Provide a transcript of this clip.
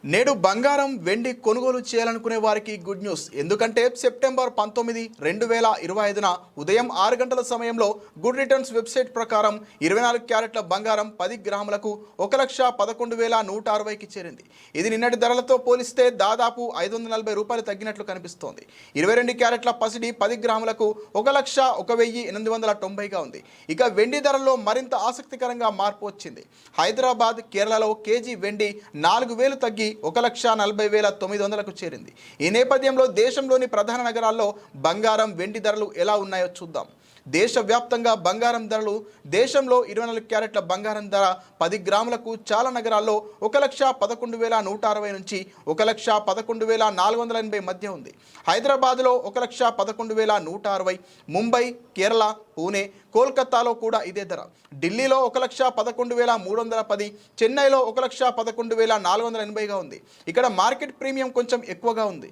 నేడు బంగారం వెండి కొనుగోలు చేయాలనుకునే వారికి గుడ్ న్యూస్. ఎందుకంటే సెప్టెంబర్ 19, 2025న ఉదయం 6 గంటల సమయంలో గుడ్ రిటర్న్స్ వెబ్సైట్ ప్రకారం 24 క్యారెట్ల బంగారం 10 గ్రాములకు 1,11,160కి చేరింది. ఇది నిన్నటి ధరలతో పోలిస్తే దాదాపు 540 రూపాయలు తగ్గినట్లు కనిపిస్తోంది. 22 క్యారెట్ల పసిడి 10 గ్రాములకు 1,01,890గా ఉంది. ఇక వెండి ధరల్లో మరింత ఆసక్తికరంగా మార్పు వచ్చింది. హైదరాబాద్, కేరళలో కేజీ వెండి 4,000 తగ్గి 1,40,900కు చేరింది. ఈ నేపథ్యంలో దేశంలోని ప్రధాన నగరాల్లో బంగారం వెండి ధరలు ఎలా ఉన్నాయో చూద్దాం. దేశవ్యాప్తంగా బంగారం ధరలు దేశంలో 24 క్యారెట్ల బంగారం ధర 10 గ్రాములకు చాలా నగరాల్లో 1,11,160 నుంచి 1,11,480 మధ్య ఉంది. హైదరాబాద్లో 1,11,160, ముంబై, కేరళ, పూణే, కోల్కతాలో కూడా ఇదే ధర. ఢిల్లీలో 1,11,310, చెన్నైలో 1,11,480గా ఉంది. ఇక్కడ మార్కెట్ ప్రీమియం కొంచెం ఎక్కువగా ఉంది.